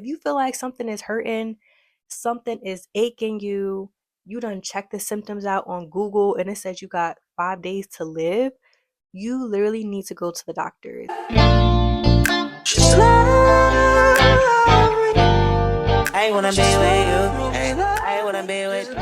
If you feel like something is hurting, something is aching you, you done check the symptoms out on Google and it says you got 5 days to live, you literally need to go to the doctors. Just love. I wanna be with you. I wanna be with you.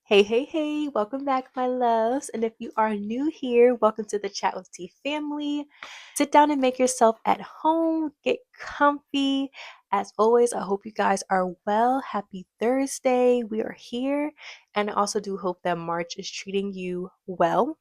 Hey, welcome back, my loves. And if you are new here, welcome to the Chat with T family. Sit down and make yourself at home, get comfy. As always, I hope you guys are well. Happy Thursday. We are here. And I also do hope that March is treating you well.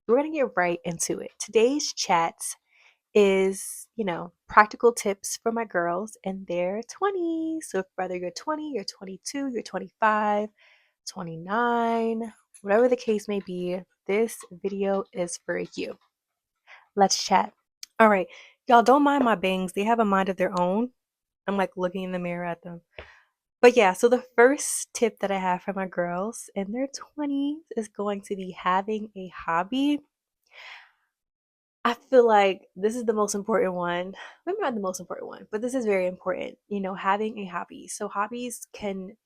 We're going to get right into it. Today's chat is, practical tips for my girls in their 20s. So, whether you're 20, you're 22, you're 25, 29, whatever the case may be, this video is for you. Let's chat. All right, y'all, don't mind my bangs. They have a mind of their own. I'm like looking in the mirror at them. But yeah, so the first tip that I have for my girls in their 20s is going to be having a hobby. I feel like this is the most important one. Maybe not the most important one, but this is very important. Having a hobby. So hobbies can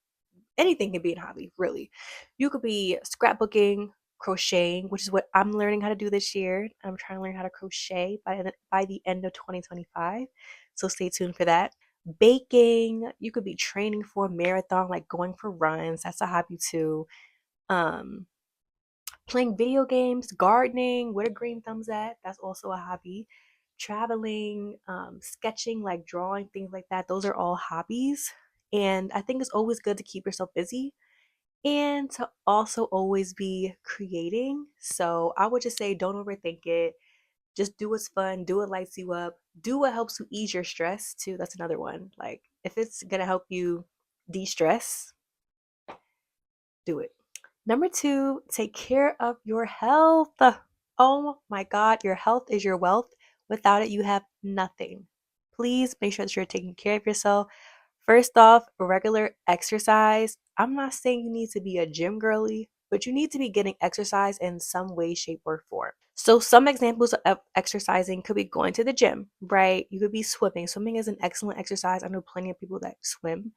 anything can be a hobby, really. You could be scrapbooking, crocheting, which is what I'm learning how to do this year. I'm trying to learn how to crochet by the end of 2025. So stay tuned for that. Baking, you could be training for a marathon, like going for runs. That's a hobby too. Um, Playing video games, gardening, where the green thumbs at, that's also a hobby. Traveling, sketching, like drawing, things like that, those are all hobbies. And I think it's always good to keep yourself busy and to also always be creating. So I would just say don't overthink it. Just do what's fun, do what lights you up, do what helps you ease your stress too. That's another one. Like if it's gonna help you de-stress, do it. Number two, take care of your health. Oh my God, your health is your wealth. Without it, you have nothing. Please make sure that you're taking care of yourself. First off, regular exercise. I'm not saying you need to be a gym girly, but you need to be getting exercise in some way, shape, or form. So, some examples of exercising could be going to the gym, right? You could be swimming. Swimming is an excellent exercise. I know plenty of people that swim.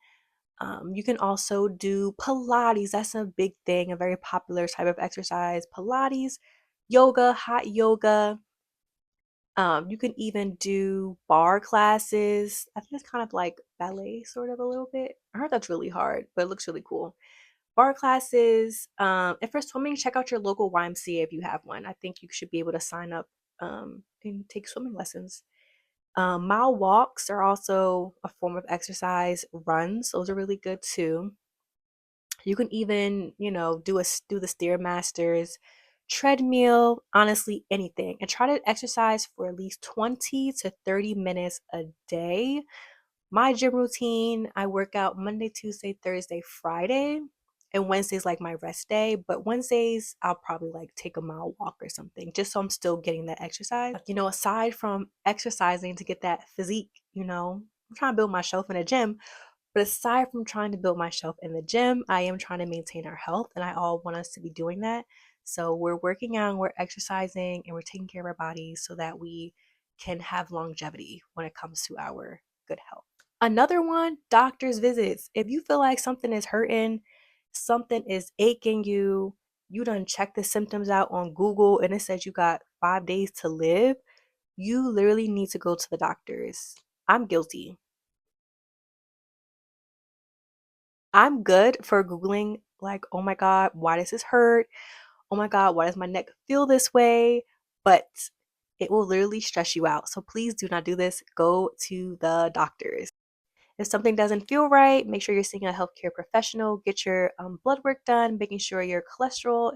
You can also do Pilates. That's a big thing, a very popular type of exercise. Pilates, yoga, hot yoga. You can even do bar classes. I think it's kind of like ballet, sort of a little bit. I heard that's really hard, but it looks really cool. Bar classes. And for swimming, check out your local YMCA if you have one. I think you should be able to sign up and take swimming lessons. Mile walks are also a form of exercise. Runs, those are really good too. You can even, do the stairmasters, treadmill, honestly, anything. And try to exercise for at least 20 to 30 minutes a day. My gym routine, I work out Monday, Tuesday, Thursday, Friday. And Wednesday's like my rest day. But Wednesdays, I'll probably like take a mile walk or something, just so I'm still getting that exercise. Aside from exercising to get that physique, I'm trying to build my shelf in a gym. But aside from trying to build myself in the gym, I am trying to maintain our health, and I all want us to be doing that. So we're working out, we're exercising, and we're taking care of our bodies so that we can have longevity when it comes to our good health. Another one, doctor's visits. If you feel like something is hurting, something is aching you, you done check the symptoms out on Google and it says you got 5 days to live, you literally need to go to the doctors. I'm guilty. I'm good for Googling, like, oh my God, why does this hurt? Oh my God, why does my neck feel this way? But it will literally stress you out. So please do not do this. Go to the doctors. If something doesn't feel right, make sure you're seeing a healthcare professional. Get your blood work done, making sure your cholesterol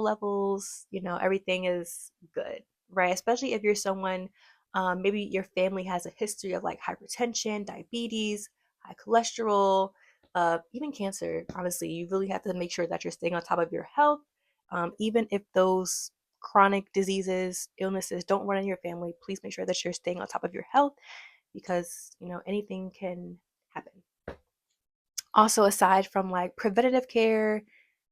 levels, everything is good, right? Especially if you're someone, maybe your family has a history of like hypertension, diabetes, high cholesterol, even cancer. Honestly, you really have to make sure that you're staying on top of your health, even if those chronic diseases, illnesses don't run in your family. Please make sure that you're staying on top of your health because anything can happen. Also, aside from like preventative care,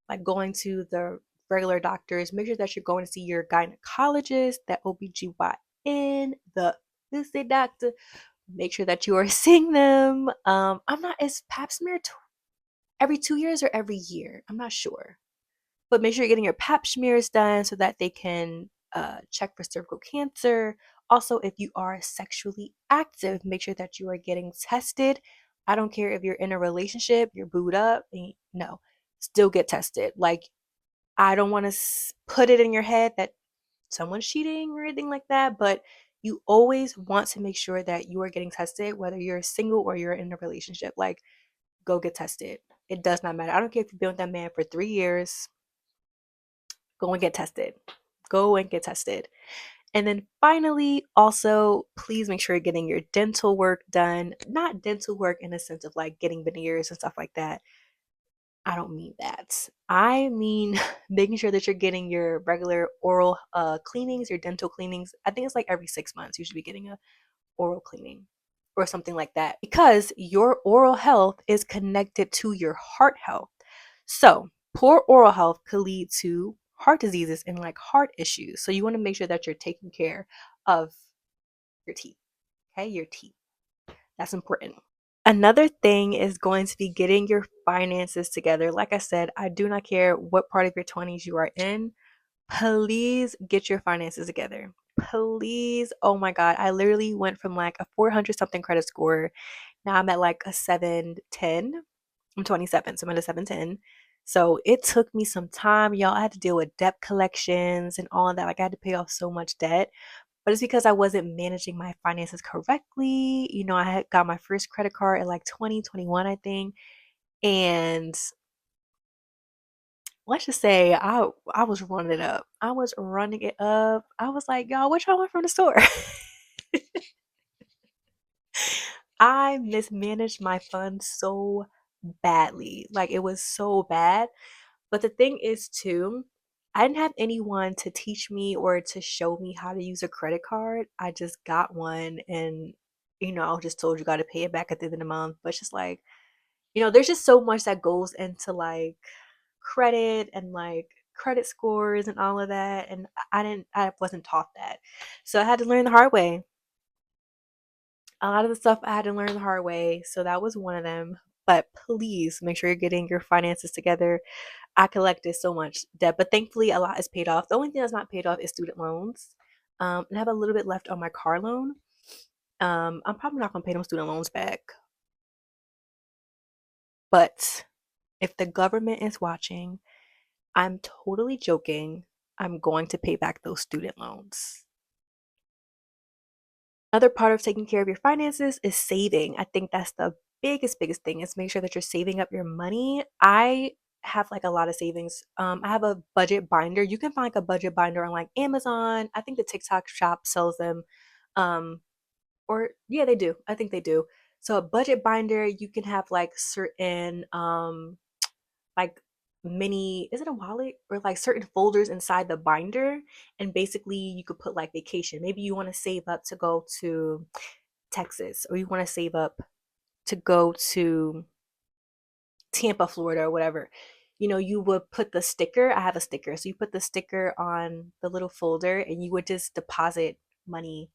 like going to the regular doctors, make sure that you're going to see your gynecologist, that OBGYN, the visit doctor, Make sure that you are seeing them. I'm not, is pap smear every 2 years or every year? I'm not sure. But make sure you're getting your pap smears done so that they can check for cervical cancer. Also, if you are sexually active, make sure that you are getting tested. I don't care if you're in a relationship, you're booed up, no, still get tested. Like, I don't want to put it in your head that someone's cheating or anything like that, but you always want to make sure that you are getting tested, whether you're single or you're in a relationship. Like, go get tested. It does not matter. I don't care if you've been with that man for 3 years. Go and get tested. Go and get tested. And then finally, also, please make sure you're getting your dental work done. Not dental work in a sense of like getting veneers and stuff like that. I don't mean that. I mean making sure that you're getting your regular oral cleanings, your dental cleanings. I think it's like every 6 months you should be getting a oral cleaning or something like that, because your oral health is connected to your heart health. So, poor oral health could lead to heart diseases and like heart issues. So, you want to make sure that you're taking care of your teeth. Okay, your teeth. That's important. Another thing is going to be getting your finances together. Like I said, I do not care what part of your 20s you are in. Please get your finances together. Please. Oh my God. I literally went from like a 400 something credit score. Now I'm at like a 710. I'm 27, so I'm at a 710. So it took me some time, y'all. I had to deal with debt collections and all of that. Like, I had to pay off so much debt, but it's because I wasn't managing my finances correctly. I had got my first credit card at like 2021, I think. And let's just say I was running it up. I was running it up. I was like, y'all, what y'all want from the store? I mismanaged my funds so badly. Like, it was so bad. But the thing is, too, I didn't have anyone to teach me or to show me how to use a credit card. I just got one, and I was just told you got to pay it back at the end of the month. But it's just like, there's just so much that goes into like credit and like credit scores and all of that. And I wasn't taught that. So I had to learn the hard way. A lot of the stuff I had to learn the hard way. So that was one of them. But please make sure you're getting your finances together. I collected so much debt, but thankfully a lot is paid off. The only thing that's not paid off is student loans. And I have a little bit left on my car loan. I'm probably not gonna pay them student loans back. But if the government is watching, I'm totally joking. I'm going to pay back those student loans. Another part of taking care of your finances is saving. I think that's the biggest thing, is make sure that you're saving up your money. I have like a lot of savings. I have a budget binder. You can find like a budget binder on like Amazon. I think the TikTok shop sells them. Um, or yeah, they do. I think they do. So a budget binder, you can have like certain like mini, is it a wallet, or like certain folders inside the binder, and basically you could put like vacation. Maybe you want to save up to go to Texas, or you want to save up to go to Tampa, Florida, or whatever. You would put the sticker. I have a sticker. So you put the sticker on the little folder, and you would just deposit money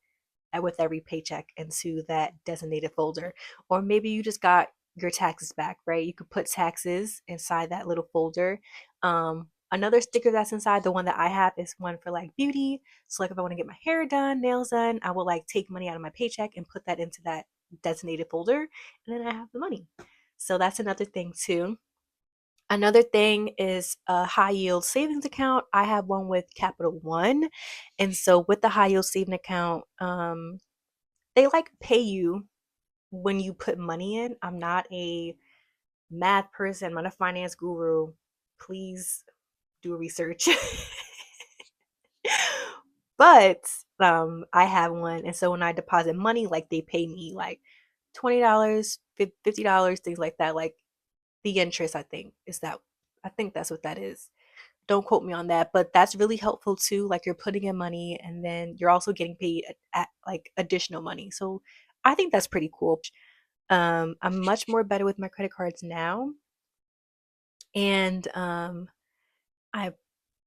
with every paycheck into that designated folder. Or maybe you just got your taxes back, right? You could put taxes inside that little folder. Another sticker that's inside, the one that I have, is one for like beauty. So like if I want to get my hair done, nails done, I will like take money out of my paycheck and put that into that designated folder, and then I have the money. So that's another thing too. Another thing is a high yield savings account. I have one with Capital One. And so with the high yield saving account, they like pay you when you put money in. I'm not a math person, I'm not a finance guru. Please do research. But I have one, and so when I deposit money, like they pay me like $20, $50, things like that. Like the interest, I think that's what that is. Don't quote me on that, but that's really helpful too. Like, you're putting in money and then you're also getting paid at like additional money. So I think that's pretty cool. I'm much more better with my credit cards now. And I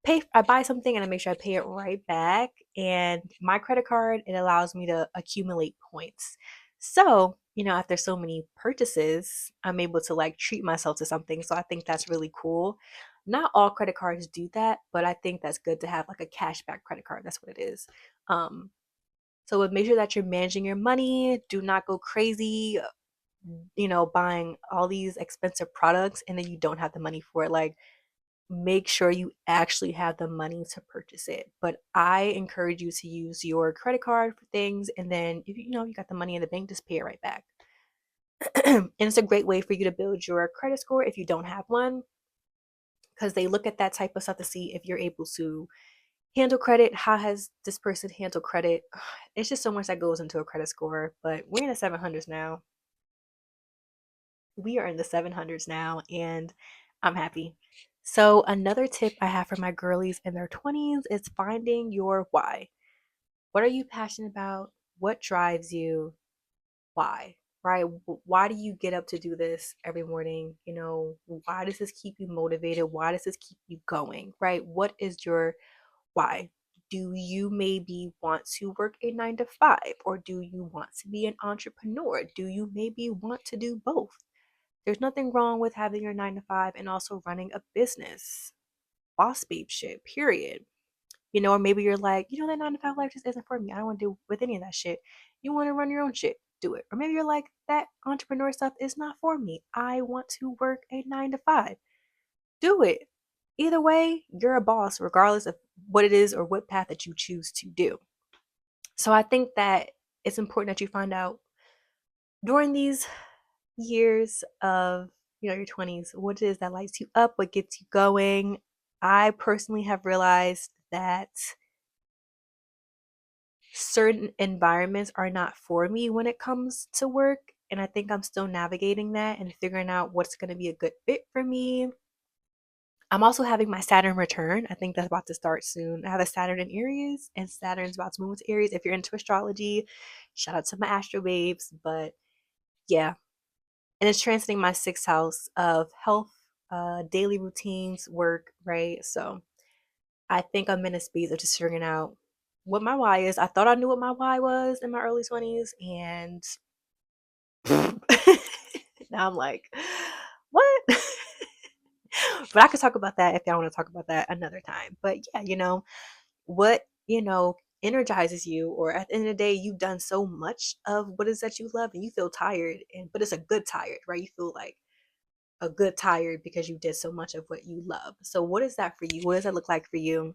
I buy something and I make sure I pay it right back. And my credit card, it allows me to accumulate points. So, after so many purchases, I'm able to like treat myself to something. So I think that's really cool. Not all credit cards do that, but I think that's good to have like a cashback credit card. That's what it is. Um, so make sure that you're managing your money. Do not go crazy, buying all these expensive products and then you don't have the money for it. Like, make sure you actually have the money to purchase it. But I encourage you to use your credit card for things, and then if you got the money in the bank, just pay it right back. And it's a great way for you to build your credit score if you don't have one, because they look at that type of stuff to see if you're able to handle credit. How has this person handled credit? It's just so much that goes into a credit score. But we're in the 700s now. We are in the 700s now, and I'm happy. So, another tip I have for my girlies in their 20s is finding your why. What are you passionate about? What drives you? Why? Right? Why do you get up to do this every morning? Why does this keep you motivated? Why does this keep you going? Right? What is your why? Do you maybe want to work a 9 to 5, or do you want to be an entrepreneur? Do you maybe want to do both? There's nothing wrong with having your 9 to 5 and also running a business. Boss babe shit, period. Or maybe you're like, that 9 to 5 life just isn't for me. I don't want to deal with any of that shit. You want to run your own shit, do it. Or maybe you're like, that entrepreneur stuff is not for me. I want to work a 9 to 5. Do it. Either way, you're a boss, regardless of what it is or what path that you choose to do. So I think that it's important that you find out during these years of your 20s what it is that lights you up, what gets you going. I personally have realized that certain environments are not for me when it comes to work, and I think I'm still navigating that and figuring out what's going to be a good fit for me. I'm also having my Saturn return. I think that's about to start soon. I have a Saturn in Aries, and Saturn's about to move into Aries. If you're into astrology, shout out to my astro babes. But yeah, and it's transiting my sixth house of health, daily routines, work, right? So I think I'm in a space of just figuring out what my why is. I thought I knew what my why was in my early 20s, and now I'm like, what? But I could talk about that if y'all want to talk about that another time. But yeah, what, energizes you, or at the end of the day, you've done so much of what is that you love and you feel tired, but it's a good tired, right? You feel like a good tired because you did so much of what you love. So what is that for you? What does that look like for you?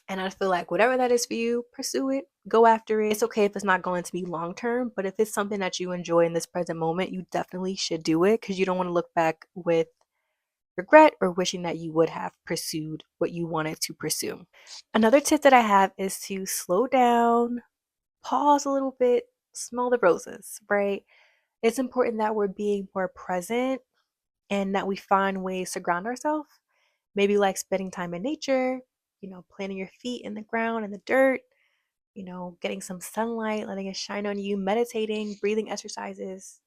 And I feel like whatever that is for you, pursue it, go after it. It's okay if it's not going to be long term, but if it's something that you enjoy in this present moment, you definitely should do it, because you don't want to look back with regret or wishing that you would have pursued what you wanted to pursue. Another tip that I have is to slow down, pause a little bit, smell the roses, right? It's important that we're being more present and that we find ways to ground ourselves. Maybe like spending time in nature, planting your feet in the ground, in the dirt, getting some sunlight, letting it shine on you, meditating, breathing exercises,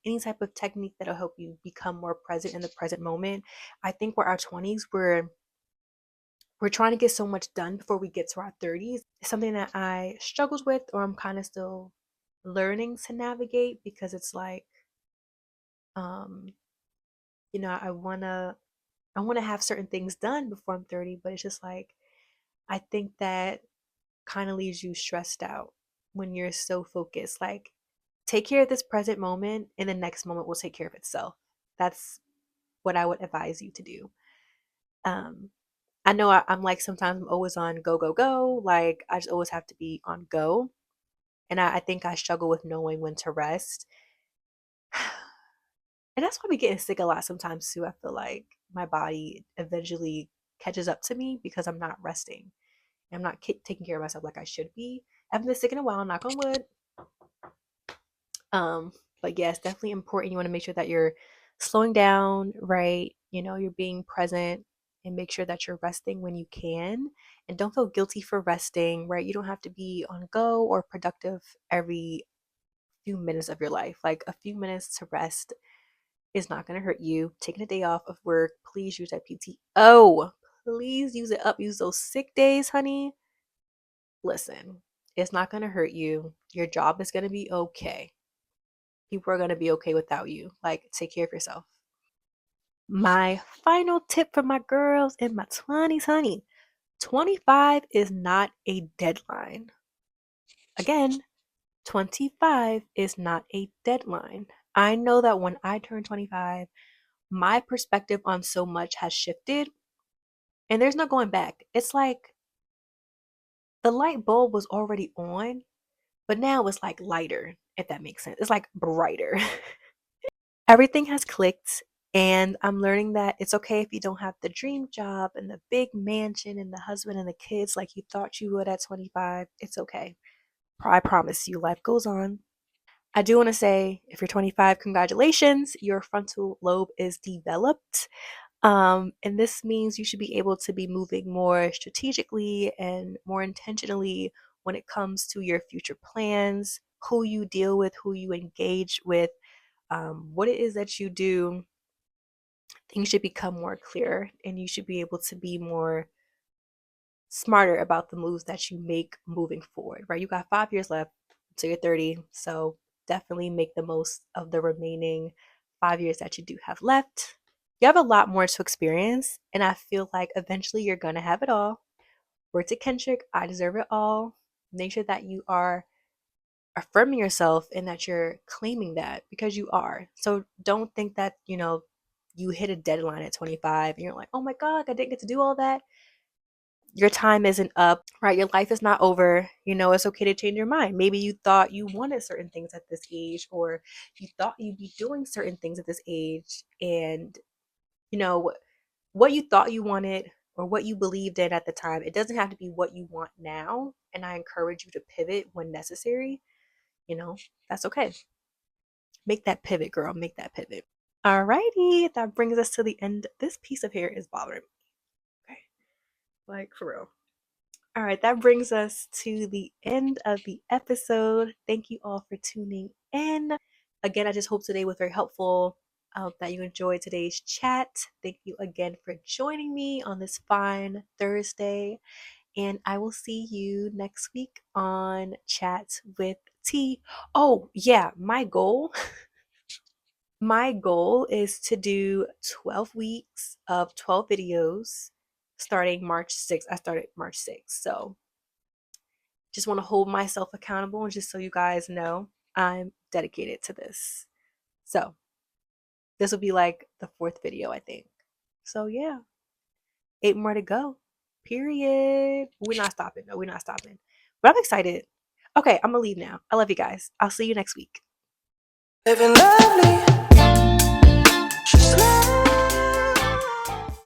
any type of technique that'll help you become more present in the present moment. I think we're our 20s, we're trying to get so much done before we get to our 30s. It's something that I struggled with, or I'm kind of still learning to navigate, because it's like, um, I wanna have certain things done before I'm 30, but it's just like I think that kind of leaves you stressed out when you're so focused. Like, take care of this present moment, and the next moment will take care of itself. That's what I would advise you to do. Um, I know I'm like, sometimes I'm always on go, go, go. Like, I just always have to be on go. And I think I struggle with knowing when to rest. And that's why we getting sick a lot sometimes too. I feel like my body eventually catches up to me because I'm not resting. I'm not taking care of myself like I should be. I haven't been sick in a while, knock on wood. Um, but yeah, it's definitely important. You want to make sure that you're slowing down, right? You're being present, and make sure that you're resting when you can. And don't feel guilty for resting, right? You don't have to be on go or productive every few minutes of your life. Like, a few minutes to rest is not going to hurt you. Taking a day off of work, please use that PTO. Please use it up. Use those sick days, honey. Listen, It's not going to hurt you. Your job is going to be okay. People are going to be okay without you. Like, take care of yourself. My final tip for my girls in my 20s, honey, 25 is not a deadline. Again, 25 is not a deadline. I know that when I turned 25, my perspective on so much has shifted and there's no going back. It's like the light bulb was already on, but now it's like lighter, if that makes sense. It's like brighter. Everything has clicked, and I'm learning that it's okay if you don't have the dream job and the big mansion and the husband and the kids like you thought you would at 25. It's okay. I promise you, life goes on. I do want to say, if you're 25, congratulations, your frontal lobe is developed. And this means you should be able to be moving more strategically and more intentionally when it comes to your future plans, who you deal with, who you engage with, what it is that you do. Things should become more clear and you should be able to be more smarter about the moves that you make moving forward, right? You got 5 years left until you're 30. So definitely make the most of the remaining 5 years that you do have left. You have a lot more to experience, and I feel like eventually you're going to have it all. Word to Kendrick, I deserve it all. Make sure that you are affirming yourself and that you're claiming that because you are. So don't think that, you hit a deadline at 25 and you're like, oh my God, I didn't get to do all that. Your time isn't up, right? Your life is not over. It's okay to change your mind. Maybe you thought you wanted certain things at this age, or you thought you'd be doing certain things at this age. And, you know, what you thought you wanted or what you believed in at the time, it doesn't have to be what you want now. And I encourage you to pivot when necessary. That's okay. Make that pivot, girl. Make that pivot. Alrighty, that brings us to the end. This piece of hair is bothering me. Okay, like for real. All right, that brings us to the end of the episode. Thank you all for tuning in. Again, I just hope today was very helpful, that you enjoyed today's chat. Thank you again for joining me on this fine Thursday. And I will see you next week on Chat with T. Oh, yeah, my goal is to do 12 weeks of 12 videos starting March 6th. I started March 6th. So just want to hold myself accountable, and just so you guys know, I'm dedicated to this. So this will be like the fourth video, I think. So yeah, 8 more to go. Period. We're not stopping. No, we're not stopping. But I'm excited. Okay, I'm gonna leave now. I love you guys. I'll see you next week. Living lovely.